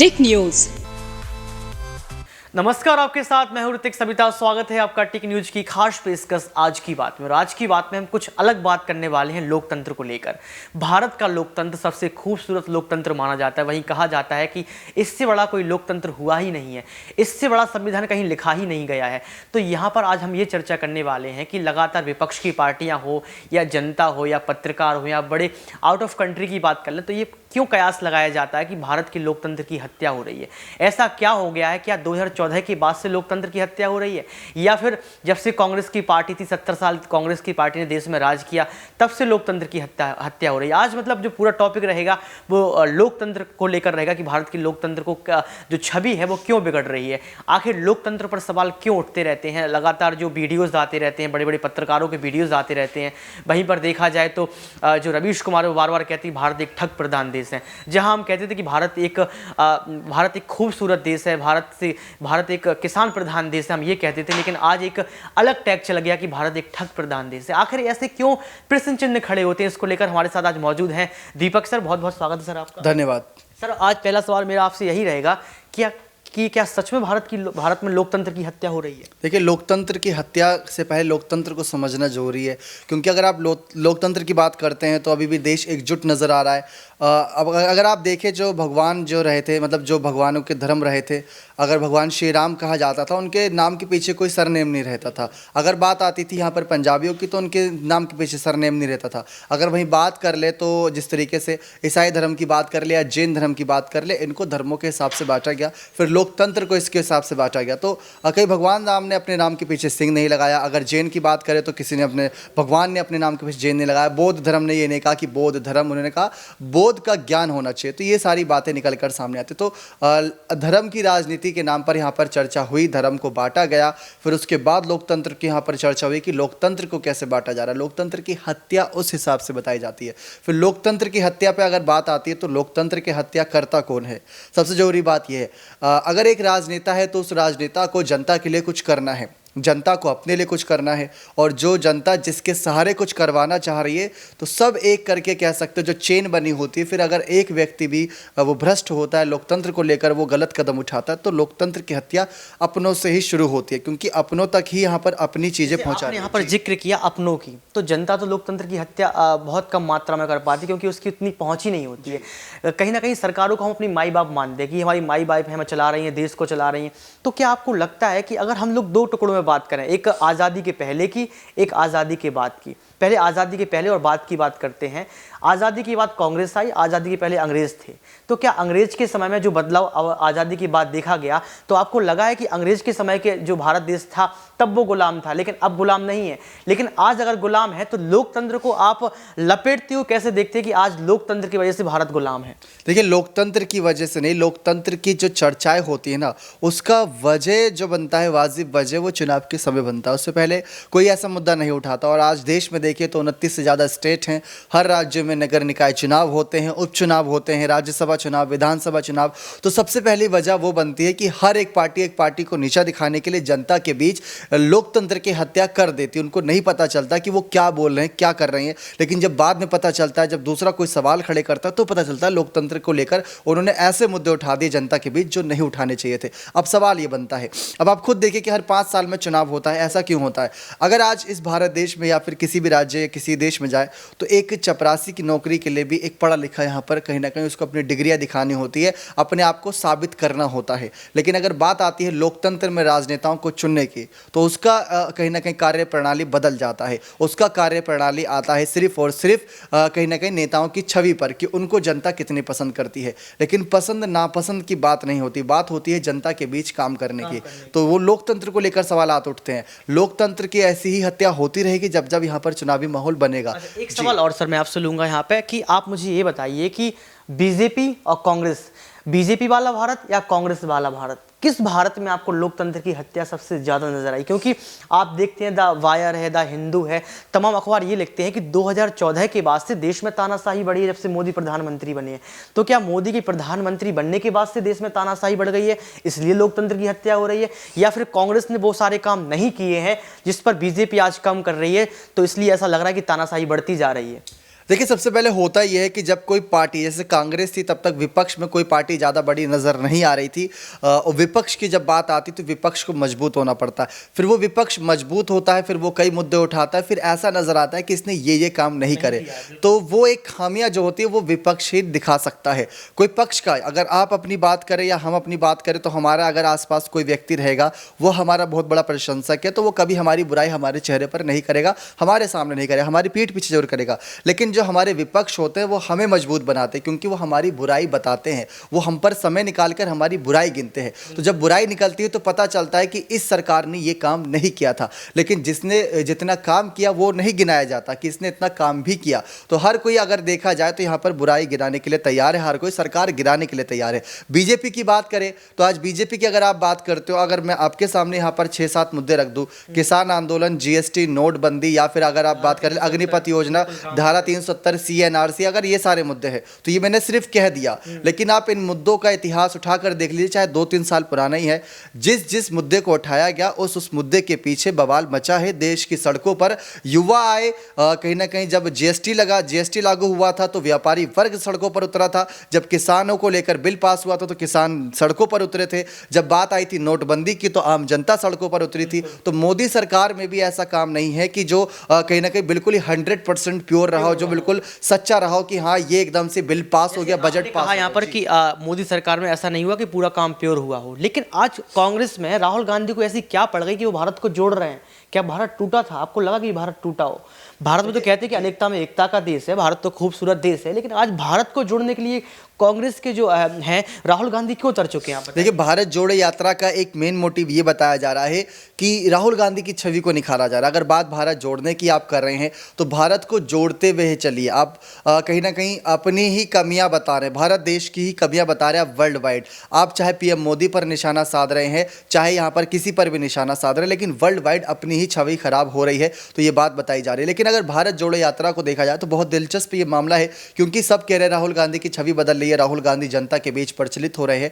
टिक news. नमस्कार, आपके साथ मैं हूं ऋतिक सबिता। स्वागत है आपका टिक न्यूज की खास पेशकश आज की बात में। और आज की बात में हम कुछ अलग बात करने वाले हैं लोकतंत्र को लेकर। भारत का लोकतंत्र सबसे खूबसूरत लोकतंत्र माना जाता है। वहीं कहा जाता है कि इससे बड़ा कोई लोकतंत्र हुआ ही नहीं है, इससे बड़ा संविधान कहीं लिखा ही नहीं गया है। तो यहाँ पर आज हम ये चर्चा करने वाले हैं कि लगातार विपक्ष की पार्टियाँ हो या जनता हो या पत्रकार हो या बड़े आउट ऑफ कंट्री की बात कर लें, तो ये क्यों कयास लगाया जाता है कि भारत के लोकतंत्र की हत्या हो रही है। ऐसा क्या हो गया है? क्या 2014 के बाद से लोकतंत्र की हत्या हो रही है, या फिर जब से कांग्रेस की पार्टी थी, 70 साल कांग्रेस की पार्टी ने देश में राज किया, तब से लोकतंत्र की हत्या हो रही है। आज मतलब जो पूरा टॉपिक रहेगा वो लोकतंत्र को लेकर रहेगा कि भारत के लोकतंत्र को जो छवि है वो क्यों बिगड़ रही है। आखिर लोकतंत्र पर सवाल क्यों उठते रहते हैं। लगातार जो वीडियोज़ आते रहते हैं, बड़े बड़े पत्रकारों के वीडियोज़ आते रहते हैं। वहीं पर देखा जाए तो जो रवीश कुमार वो बार बार कहती है भारत एक ठग प्रधान देश है। जहां हम कहते थे कि भारत एक खूबसूरत देश है, भारत एक किसान प्रधान देश है, हम ये कहते थे। लेकिन आज एक अलग टैग चल गया कि भारत एक ठग प्रधान देश है। आखिर ऐसे क्यों प्रश्न चिन्ह खड़े होते हैं, इसको लेकर हमारे साथ आज मौजूद हैं दीपक सर। बहुत बहुत स्वागत है सर आपका। धन्यवाद सर। आज पहला सवाल मेरा आपसे यही रहेगा कि क्या सच में भारत में लोकतंत्र की हत्या हो रही है? देखिए, लोकतंत्र की हत्या से पहले लोकतंत्र को समझना जरूरी है, क्योंकि अगर आप लोकतंत्र की बात करते हैं तो अभी भी देश एकजुट नज़र आ रहा है। अब अगर आप देखें, जो भगवान जो रहे थे, मतलब जो भगवानों के धर्म रहे थे, अगर भगवान श्री राम कहा जाता था, उनके नाम के पीछे कोई सरनेम नहीं रहता था। अगर बात आती थी यहाँ पर पंजाबियों की, तो उनके नाम के पीछे सरनेम नहीं रहता था। अगर वहीं बात कर ले तो जिस तरीके से ईसाई धर्म की बात कर ले या जैन धर्म की बात कर ले, इनको धर्मों के हिसाब से बांटा गया, फिर लोकतंत्र को इसके हिसाब से बांटा गया। तो कई भगवान राम ने अपने नाम के पीछे सिंह नहीं लगाया। अगर जैन की बात करें तो किसी ने भगवान ने अपने नाम के पीछे जैन नहीं लगाया। बौद्ध धर्म ने ये नहीं कहा कि बौद्ध धर्म, उन्होंने कहा बौद्ध का ज्ञान होना चाहिए। तो ये सारी बातें निकल कर सामने आती। तो धर्म की राजनीति के नाम पर यहाँ पर चर्चा हुई, धर्म को बांटा गया। फिर उसके बाद लोकतंत्र की यहाँ पर चर्चा हुई कि लोकतंत्र को कैसे बांटा जा रहा है। लोकतंत्र की हत्या उस हिसाब से बताई जाती है। फिर लोकतंत्र की हत्या पर अगर बात आती है तो लोकतंत्र की हत्या करता कौन है। सबसे जरूरी बात यह है, अगर एक राजनेता है तो उस राजनेता को जनता के लिए कुछ करना है, जनता को अपने लिए कुछ करना है। और जो जनता जिसके सहारे कुछ करवाना चाह रही है, तो सब एक करके कह सकते हो, जो चेन बनी होती है। फिर अगर एक व्यक्ति भी वो भ्रष्ट होता है, लोकतंत्र को लेकर वो गलत कदम उठाता है, तो लोकतंत्र की हत्या अपनों से ही शुरू होती है, क्योंकि अपनों तक ही यहाँ पर अपनी चीज़ें पहुँचा। यहाँ पर जिक्र किया अपनों की, तो जनता तो लोकतंत्र की हत्या बहुत कम मात्रा में कर पाती, क्योंकि उसकी उतनी पहुँच ही नहीं होती है। कहीं ना कहीं सरकारों को हम अपनी माई बाप मानते हैं कि हमारी माई बाप है, हमें चला रही हैं, देश को चला रही हैं। तो क्या आपको लगता है कि अगर हम लोग दो टुकड़ों में बात करें, एक आज़ादी के पहले की, एक आज़ादी के बाद की, पहले आज़ादी के पहले और बाद की बात करते हैं। आज़ादी के बाद कांग्रेस आई, आज़ादी के पहले अंग्रेज थे। तो क्या अंग्रेज के समय में जो बदलाव आज़ादी के बाद देखा गया, तो आपको लगा है कि अंग्रेज के समय के जो भारत देश था तब वो गुलाम था, लेकिन अब गुलाम नहीं है? लेकिन आज अगर गुलाम है तो लोकतंत्र को आप लपेटते हो कैसे देखते हैं कि आज लोकतंत्र की वजह से भारत गुलाम है? देखिए, लोकतंत्र की वजह से नहीं, लोकतंत्र की जो चर्चाएं होती है ना, उसका वजह जो बनता है, वाजिब वजह, वो चुनाव के समय बनता है। उससे पहले कोई ऐसा मुद्दा नहीं उठाता। और आज देश में देखिए तो 29 से ज़्यादा स्टेट हैं, हर राज्य में नगर निकाय चुनाव होते हैं, उपचुनाव होते हैं, राज्यसभा चुनाव, विधानसभा चुनाव। तो सबसे पहली वजह वो बनती है कि हर एक पार्टी को नीचा दिखाने के लिए जनता के बीच लोकतंत्र की हत्या कर देती है। उनको नहीं पता चलता कि वो क्या बोल रहे हैं, क्या कर रहे हैं। लेकिन जब बाद में पता चलता है, जब दूसरा कोई सवाल खड़े करता है, तो पता चलता है लोकतंत्र को लेकर उन्होंने ऐसे मुद्दे उठा दिए जनता के बीच जो नहीं उठाने चाहिए थे। अब सवाल ये बनता है, अब आप खुद देखिए कि हर 5 साल में चुनाव होता है। ऐसा क्यों होता है? अगर आज इस भारत देश में या फिर किसी भी राज्य या किसी देश में जाए, तो एक चपरासी की नौकरी के लिए भी एक पढ़ा लिखा यहाँ पर कहीं ना कहीं उसको अपनी डिग्रियाँ दिखानी होती है, अपने आप को साबित करना होता है। लेकिन अगर बात आती है लोकतंत्र में राजनेताओं को चुनने की, तो उसका कहीं ना कहीं कार्य प्रणाली बदल जाता है। उसका कार्य प्रणाली आता है सिर्फ और सिर्फ कहीं ना कहीं नेताओं की छवि पर, कि उनको जनता कितनी पसंद करती है। लेकिन पसंद नापसंद की बात नहीं होती, बात होती है जनता के बीच काम करने की। तो वो लोकतंत्र को लेकर सवालात उठते हैं। लोकतंत्र की ऐसी ही हत्या होती रहेगी जब जब यहाँ पर चुनावी माहौल बनेगा। एक सवाल और सर मैं आपसे लूंगा यहाँ पे कि आप मुझे ये बताइए कि बीजेपी और कांग्रेस, बीजेपी वाला भारत या कांग्रेस वाला भारत, किस भारत में आपको लोकतंत्र की हत्या सबसे ज़्यादा नजर आई? क्योंकि आप देखते हैं द वायर है, द हिंदू है, तमाम अखबार ये लिखते हैं कि 2014 के बाद से देश में तानाशाही बढ़ी है जब से मोदी प्रधानमंत्री बने हैं। तो क्या मोदी के प्रधानमंत्री बनने के बाद से देश में तानाशाही बढ़ गई है, इसलिए लोकतंत्र की हत्या हो रही है? या फिर कांग्रेस ने वो सारे काम नहीं किए हैं जिस पर बीजेपी आज काम कर रही है, तो इसलिए ऐसा लग रहा है कि तानाशाही बढ़ती जा रही है? देखिए, सबसे पहले होता यह है कि जब कोई पार्टी, जैसे कांग्रेस थी, तब तक विपक्ष में कोई पार्टी ज़्यादा बड़ी नज़र नहीं आ रही थी। और विपक्ष की जब बात आती तो विपक्ष को मजबूत होना पड़ता है, फिर वो विपक्ष मजबूत होता है, फिर वो कई मुद्दे उठाता है, फिर ऐसा नज़र आता है कि इसने ये काम नहीं करे, तो वो एक खामियां जो होती है वो विपक्ष ही दिखा सकता है। कोई पक्ष का, अगर आप अपनी बात करें या हम अपनी बात करें, तो हमारा अगर आसपास कोई व्यक्ति रहेगा, वो हमारा बहुत बड़ा प्रशंसक है, तो वो कभी हमारी बुराई हमारे चेहरे पर नहीं करेगा, हमारे सामने नहीं करेगा, हमारी पीठ पीछे जरूर करेगा। लेकिन जो हमारे विपक्ष होते हैं वो हमें मजबूत बनाते हैं, क्योंकि वो हमारी बुराई बताते हैं, वो हम पर समय निकालकर हमारी बुराई गिनते हैं। तो जब बुराई निकलती है तो पता चलता है कि इस सरकार ने ये काम नहीं किया था, लेकिन जिसने जितना काम किया वो नहीं गिनाया जाता कि इसने इतना काम भी किया। तो हर कोई अगर देखा जाए तो यहाँ पर बुराई गिनाने के लिए तैयार है, हर कोई सरकार गिराने के लिए तैयार है। बीजेपी की बात करें तो आज बीजेपी की अगर आप बात करते हो, अगर मैं आपके सामने यहाँ पर 6-7 मुद्दे रख दूं, किसान आंदोलन, जीएसटी, नोटबंदी, या फिर अगर आप बात करें अग्निपथ योजना, धारा 370, सीएनआरसी, अगर ये सारे मुद्दे हैं, तो ये मैंने सिर्फ कह दिया, लेकिन आप इन मुद्दों का इतिहास उठाकर देख लीजिए, चाहे 2-3 साल पुराना ही है, जिस मुद्दे को उठाया गया उस मुद्दे के पीछे बवाल मचा है। देश की सड़कों पर युवा आए, कहीं ना कहीं जब जीएसटी लागू हुआ था तो व्यापारी वर्ग सड़कों पर उतरा था, जब किसानों को लेकर बिल पास हुआ था तो किसान सड़कों पर उतरे थे, जब बात आई थी नोटबंदी की तो आम जनता सड़कों पर उतरी थी। तो मोदी सरकार में भी ऐसा काम नहीं है कि जो कहीं ना कहीं बिल्कुल ही 100% प्योर रहा हो, जो बिल्कुल सच्चा रहा हो कि हाँ ये एकदम से बिल पास हो गया, बजट पास। यहाँ पर कि मोदी सरकार में ऐसा नहीं हुआ कि पूरा काम प्योर हुआ हो, लेकिन आज कांग्रेस में राहुल गांधी को ऐसी क्या पड़ गई कि वो भारत को जोड़ रहे हैं? क्या भारत टूटा था? आपको लगा कि भारत टूटा हो? भारत में तो कहते हैं कि अनेकता में एकता का देश है, भारत तो खूबसूरत देश है, लेकिन आज भारत को जोड़ने के लिए कांग्रेस के जो हैं राहुल गांधी क्यों उतर चुके हैं यहाँ पर? देखिए, भारत जोड़ो यात्रा का एक मेन मोटिव ये बताया जा रहा है कि राहुल गांधी की छवि को निखारा जा रहा है। अगर बात भारत जोड़ने की आप कर रहे हैं तो भारत को जोड़ते हुए चलिए। आप कहीं ना कहीं अपनी ही कमियां बता रहे हैं, भारत देश की ही कमियां बता रहे हैं वर्ल्ड वाइड। आप चाहे पीएम मोदी पर निशाना साध रहे हैं, चाहे यहाँ पर किसी पर भी निशाना साध रहे हैं, लेकिन वर्ल्ड वाइड अपनी ही छवि खराब हो रही है, तो ये बात बताई जा रही है। लेकिन अगर भारत जोड़ो यात्रा को देखा जाए तो बहुत दिलचस्प ये मामला है, क्योंकि सब कह रहे हैं राहुल गांधी की छवि बदल रही है, राहुल गांधी जनता के बीच प्रचलित हो रहे हैं।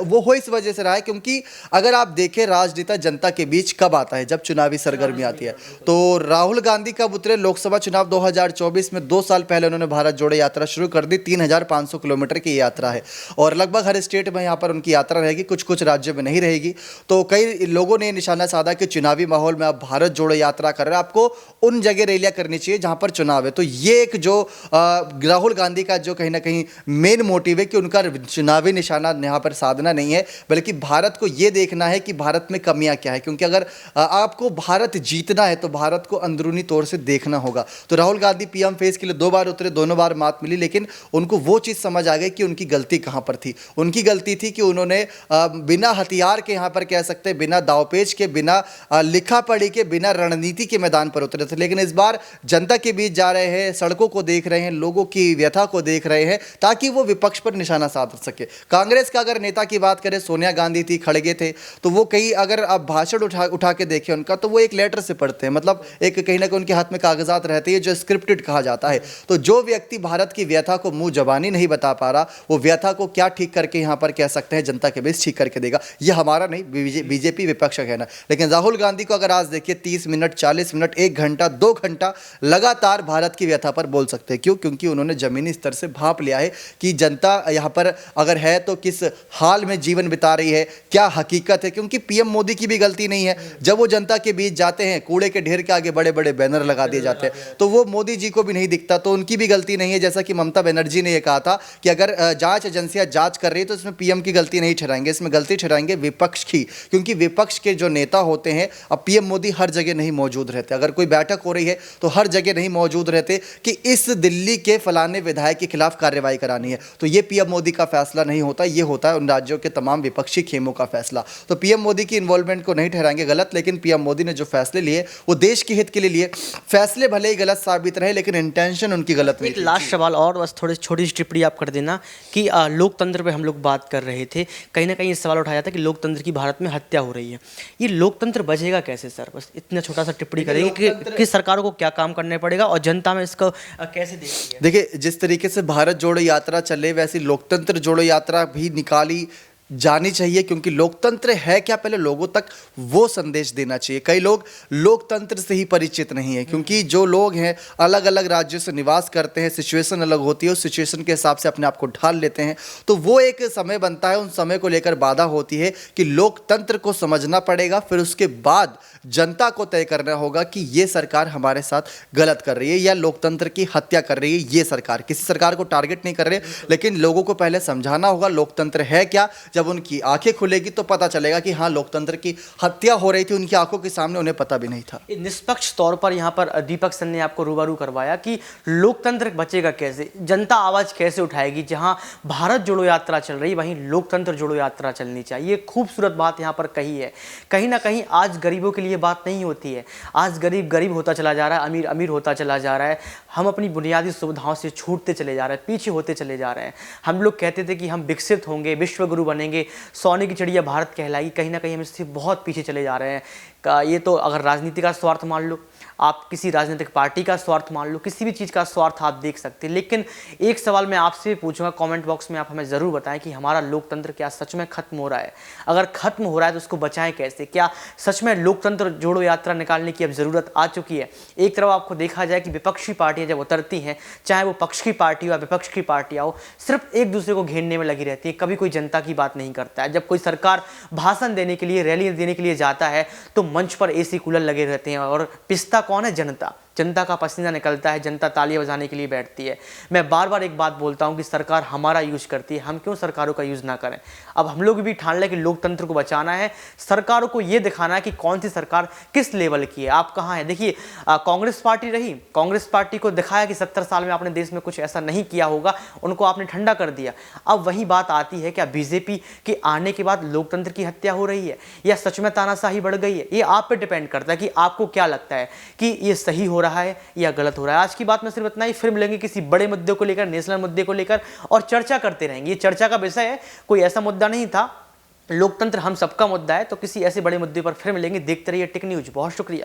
वो हो इस वजह से रहा है क्योंकि अगर आप देखें राजनेता जनता के बीच कब आता है, जब चुनावी सरगर्मी आती है। तो राहुल गांधी कब उतरे? लोकसभा चुनाव 2024 में 2 साल पहले उन्होंने भारत जोड़ो यात्रा शुरू कर दी। 3500 किलोमीटर की यात्रा है और लगभग हर स्टेट में यहाँ पर उनकी यात्रा रहेगी, कुछ कुछ राज्यों में नहीं रहेगी। तो कई लोगों ने निशाना साधा कि चुनावी माहौल में आप भारत जोड़ो यात्रा कर रहे हैं, आपको उन जगह रैलियां करनी चाहिए जहां पर चुनाव है। तो ये एक जो राहुल गांधी का जो कहीं ना कहीं मेन मोटिव है कि उनका चुनावी निशाना यहाँ पर साधना नहीं है, बल्कि भारत को ये देखना है कि भारत में कमियां क्या है। क्योंकि अगर आपको भारत जीतना है तो भारत को अंदरूनी तौर से देखना होगा। तो राहुल गांधी पीएम फेस के लिए 2 बार उतरे, दोनों बार मात मिली, लेकिन उनको वो चीज़ समझ आ गई कि उनकी गलती कहाँ पर थी। उनकी गलती थी कि उन्होंने बिना हथियार के, यहाँ पर कह सकते हैं बिना दावपेच के, बिना लिखा पढ़ी के, बिना रणनीति के मैदान पर उतरे थे। लेकिन इस बार जनता के बीच जा रहे हैं, सड़कों को देख रहे हैं, लोगों की व्यथा को देख रहे हैं, ताकि वो विपक्ष पर निशाना साध सके। कांग्रेस का अगर नेता की बात करें, सोनिया गांधी थी, खड़गे थे, तो वो कई अगर आप भाषण उठा के देखें उनका, तो वो एक लेटर से पढ़ते हैं, मतलब एक कहीं ना कहीं उनके हाथ में कागजात रहते हैं जो स्क्रिप्टेड कहा जाता है। तो जो व्यक्ति भारत की व्यथा को मुंह जबानी नहीं बता पा रहा, वो व्यथा को क्या ठीक करके यहाँ पर कह सकते हैं जनता के बीच ठीक करके देगा? ये हमारा नहीं, बीजेपी विपक्ष का कहना। लेकिन राहुल गांधी को अगर आज देखिए 30 मिनट, 40 मिनट, 1 घंटा, 2 घंटा लगातार भारत की व्यथा पर बोल सकते हैं। क्यों? क्योंकि उन्होंने जमीनी स्तर से भांप लिया है कि जनता यहाँ पर अगर है तो किस हाल में जीवन बिता रही है, क्या हकीकत है। क्योंकि पीएम मोदी की भी गलती नहीं है, जब वो जनता के बीच जाते हैं, कूड़े के ढेर के आगे बड़े बड़े बैनर लगा दिए जाते हैं, तो वो मोदी जी को भी नहीं दिखता, तो उनकी भी गलती नहीं है। जैसा कि ममता बनर्जी ने यह कहा था कि अगर जांच एजेंसियां जांच कर रही है तो इसमें पीएम की गलती नहीं ठहराएंगे, इसमें गलती ठहराएंगे विपक्ष की। क्योंकि विपक्ष के जो नेता होते हैं, अब पीएम मोदी हर जगह नहीं मौजूद रहते, अगर कोई बैठक हो रही है तो हर जगह नहीं मौजूद रहते कि इस दिल्ली के फलाने विधायक के खिलाफ कार्रवाई करानी है। तो ये पीएम मोदी का फैसला नहीं होता, ये होता है उन राज्यों के तमाम विपक्षी खेमों का फैसला। तो पीएम मोदी की इन्वॉल्वमेंट को नहीं ठहराएंगे गलत, लेकिन पीएम मोदी ने जो फैसले लिए वो देश के हित के लिए लिए। फैसले भले ही गलत साबित रहे, लेकिन इंटेंशन उनकी गलत नहीं। एक लास्ट सवाल और, बस थोड़ी छोटी सी टिप्पणी आप कर देना कि लोकतंत्र पे हम लोग बात कर रहे थे, कहीं ना कहीं ये सवाल उठाया था कि लोकतंत्र की भारत में हत्या हो रही है। ये लोकतंत्र बचेगा कैसे सर? बस इतना छोटा सा टिप्पणी करेंगे कि सरकारों को क्या काम करने पड़ेगा और जनता में इसको कैसे देखती है? देखिए, जिस तरीके से भारत जोड़ो यात्रा चले, वैसी लोकतंत्र जोड़ो यात्रा भी निकाली जानी चाहिए, क्योंकि लोकतंत्र है क्या पहले लोगों तक वो संदेश देना चाहिए। कई लोग लोकतंत्र से ही परिचित नहीं है, क्योंकि जो लोग हैं अलग अलग राज्यों से निवास करते हैं, सिचुएशन अलग होती है, उस सिचुएशन के हिसाब से अपने आप को ढाल लेते हैं, तो वो एक समय बनता है, उन समय को लेकर बाधा होती है कि लोकतंत्र को समझना पड़ेगा, फिर उसके बाद जनता को तय करना होगा कि ये सरकार हमारे साथ गलत कर रही है या लोकतंत्र की हत्या कर रही है। ये सरकार किसी सरकार को टारगेट नहीं कर रहे, लेकिन लोगों को पहले समझाना होगा लोकतंत्र है क्या। जब उनकी आंखें खुलेगी तो पता चलेगा कि हाँ, लोकतंत्र की हत्या हो रही थी उनकी आंखों के सामने, उन्हें पता भी नहीं था। ये निष्पक्ष तौर पर यहाँ पर दीपक सन ने आपको रूबरू करवाया कि लोकतंत्र बचेगा कैसे, जनता आवाज कैसे उठाएगी। जहाँ भारत जोड़ो यात्रा चल रही वहीं लोकतंत्र जोड़ो यात्रा चलनी चाहिए। खूबसूरत बात यहाँ पर कही है। कहीं ना कहीं आज गरीबों के लिए बात नहीं होती है, आज गरीब गरीब होता चला जा रहा है, अमीर अमीर होता चला जा रहा है। हम अपनी बुनियादी सुविधाओं से छूटते चले जा रहे हैं, पीछे होते चले जा रहे हैं। हम लोग कहते थे कि हम विकसित होंगे, विश्व गुरु बनेंगे, सोने की चिड़िया भारत कहलाएगी, कहीं ना कहीं हम इससे बहुत पीछे चले जा रहे हैं। ये तो अगर राजनीति का स्वार्थ मान लो, आप किसी राजनीतिक पार्टी का स्वार्थ मान लो, किसी भी चीज़ का स्वार्थ आप देख सकते हैं। लेकिन एक सवाल मैं आपसे पूछूंगा, कमेंट बॉक्स में आप हमें ज़रूर बताएं कि हमारा लोकतंत्र क्या सच में खत्म हो रहा है? अगर खत्म हो रहा है तो उसको बचाएं कैसे? क्या सच में लोकतंत्र जोड़ो यात्रा निकालने की अब ज़रूरत आ चुकी है? एक तरफ आपको देखा जाए कि विपक्षी पार्टियां जब उतरती हैं, चाहे वो पक्ष की पार्टी हो या विपक्ष की पार्टियां हो, सिर्फ एक दूसरे को घेरने में लगी रहती है, कभी कोई जनता की बात नहीं करता है। जब कोई सरकार भाषण देने के लिए, रैली देने के लिए जाता है तो मंच पर एसी कूलर लगे रहते हैं, और पिसता कौन है? जनता। जनता का पसीना निकलता है, जनता तालियां बजाने के लिए बैठती है। मैं बार बार एक बात बोलता हूं कि सरकार हमारा यूज करती है, हम क्यों सरकारों का यूज ना करें? अब हम लोग भी ठान लें कि लोकतंत्र को बचाना है, सरकारों को यह दिखाना है कि कौन सी सरकार किस लेवल की है, आप कहां हैं। देखिए, कांग्रेस पार्टी रही, कांग्रेस पार्टी को दिखाया कि 70 साल में आपने देश में कुछ ऐसा नहीं किया होगा, उनको आपने ठंडा कर दिया। अब वही बात आती है, क्या बीजेपी के आने के बाद लोकतंत्र की हत्या हो रही है या सच में तानाशाही बढ़ गई है? ये आप पे डिपेंड करता है कि आपको क्या लगता है कि ये सही हो रहा है या गलत हो रहा है। आज की बात में सिर्फ इतना ही, फिर मिलेंगे किसी बड़े मुद्दे को लेकर, नेशनल मुद्दे को लेकर, और चर्चा करते रहेंगे। ये चर्चा का विषय है, कोई ऐसा मुद्दा नहीं था। लोकतंत्र हम सबका मुद्दा है, तो किसी ऐसे बड़े मुद्दे पर फिर मिलेंगे। देखते रहिए टेक न्यूज। बहुत शुक्रिया।